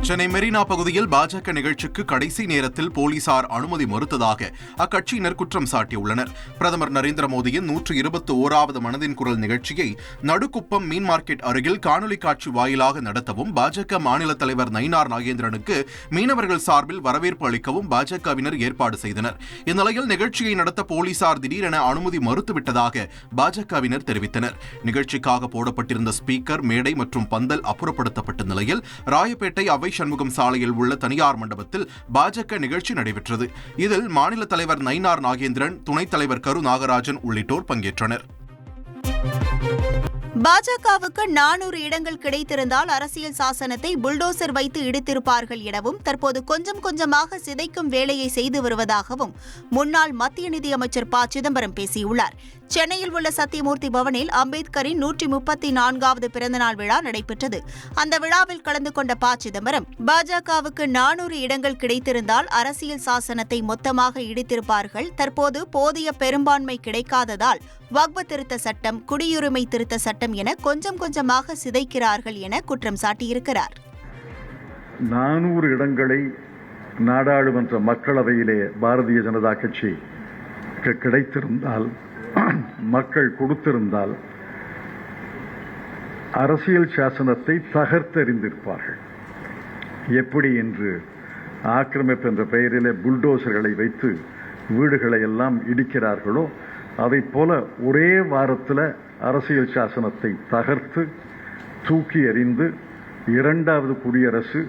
சென்னை மெரினா பகுதியில் பாஜக நிகழ்ச்சிக்கு கடைசி நேரத்தில் போலீசார் அனுமதி மறுத்ததாக அக்கட்சியினர் குற்றம் சாட்டியுள்ளனர். பிரதமர் நரேந்திர மோடியின் 121வது மனதின் குரல் நிகழ்ச்சியை நடுக்குப்பம் மீன் மார்க்கெட் அருகில் காணொலி காட்சி வாயிலாக நடத்தவும் பாஜக மாநில தலைவர் நயினார் நாகேந்திரனுக்கு மீனவர்கள் சார்பில் வரவேற்பு அளிக்கவும் பாஜகவினர் ஏற்பாடு செய்தனர். இந்நிலையில் நிகழ்ச்சியை நடத்த போலீசார் திடீரென அனுமதி மறுத்துவிட்டதாக பாஜகவினர் தெரிவித்தனர். நிகழ்ச்சிக்காக போடப்பட்டிருந்த ஸ்பீக்கர், மேடை மற்றும் பந்தல் அப்புறப்படுத்தப்பட்ட நிலையில் ராயப்பேட்டை அவை சண்முகம் சாலையில் உள்ள தனியார் மண்டபத்தில் பாஜக நிகழ்ச்சி நடைபெற்றது. இதில் மாநில தலைவர் நயினார் நாகேந்திரன், துணைத் தலைவர் கரு நாகராஜன் உள்ளிட்டோர் பங்கேற்றனர். பாஜகவுக்கு 400 இடங்கள் கிடைத்திருந்தால் அரசியல் சாசனத்தை புல்டோசர் வைத்து இடித்திருப்பார்கள் எனவும் தற்போது கொஞ்சம் கொஞ்சமாக சிதைக்கும் வேலையை செய்து வருவதாகவும் முன்னாள் மத்திய நிதியமைச்சர் ப. சிதம்பரம் பேசியுள்ளார். சென்னையில் உள்ள சத்தியமூர்த்தி பவனில் அம்பேத்கரின் 134வது பிறந்தநாள் விழா நடைபெற்றது. அந்த விழாவில் கலந்து கொண்ட ப. சிதம்பரம், பாஜகவுக்கு 400 இடங்கள் கிடைத்திருந்தால் அரசியல் சாசனத்தை மொத்தமாக இடித்திருப்பார்கள். தற்போது போதிய பெரும்பான்மை கிடைக்காததால் வக்ஃப் திருத்த சட்டம், குடியுரிமை திருத்த சட்டம் என கொஞ்சம் கொஞ்சமாக சிதைக்கிறார்கள் என குற்றம் சாட்டியிருக்கிறார். 400 இடங்களை நாடாளுமன்ற மக்களவையிலே பாரதிய ஜனதா கட்சி கிடைத்திருந்தால், மக்கள் கொடுத்திருந்தால் அரசியல் சாசனத்தை தகர்த்தெறிந்திருப்பார்கள். எப்படி என்று ஆக்கிரமிப்பு என்ற பெயரிலே புல்டோசர்களை வைத்து வீடுகளை எல்லாம் இடிக்கிறார்களோ அதை போல ஒரே வாரத்தில் அரசியல் சாசனத்தை தகர்த்து தூக்கி எறிந்து 2வது குடியரசு,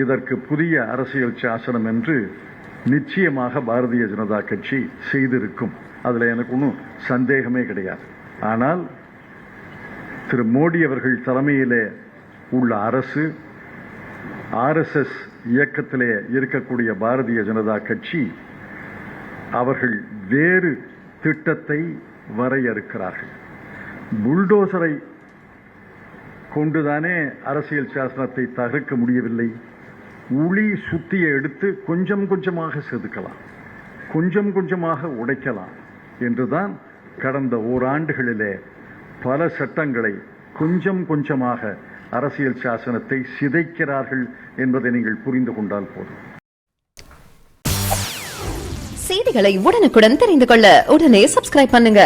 இதற்கு புதிய அரசியல் சாசனம் என்று நிச்சயமாக பாரதிய ஜனதா கட்சி செய்திருக்கும். அதில் எனக்கு ஒன்றும் சந்தேகமே கிடையாது. ஆனால் திரு மோடி அவர்கள் தலைமையிலே உள்ள அரசு, RSS இயக்கத்திலே இருக்கக்கூடிய பாரதிய ஜனதா கட்சி, அவர்கள் வேறு திட்டத்தை வரையறுக்கிறார்கள். புல்டோசரை கொண்டுதானே அரசியல் சாசனத்தை தகர்க்க முடியவில்லை. உளி சுத்தியை எடுத்து கொஞ்சம் கொஞ்சமாக செதுக்கலாம், கொஞ்சம் கொஞ்சமாக உடைக்கலாம் என்றுதான் கடந்த ஓராண்டுகளிலே பல சட்டங்களை கொஞ்சம் கொஞ்சமாக அரசியல் சாசனத்தை சிதைக்கிறார்கள் என்பதை நீங்கள் புரிந்து கொண்டால் போதும். செய்திகளை உடனுக்குடன் தெரிந்து கொள்ள உடனே சப்ஸ்கிரைப் பண்ணுங்க.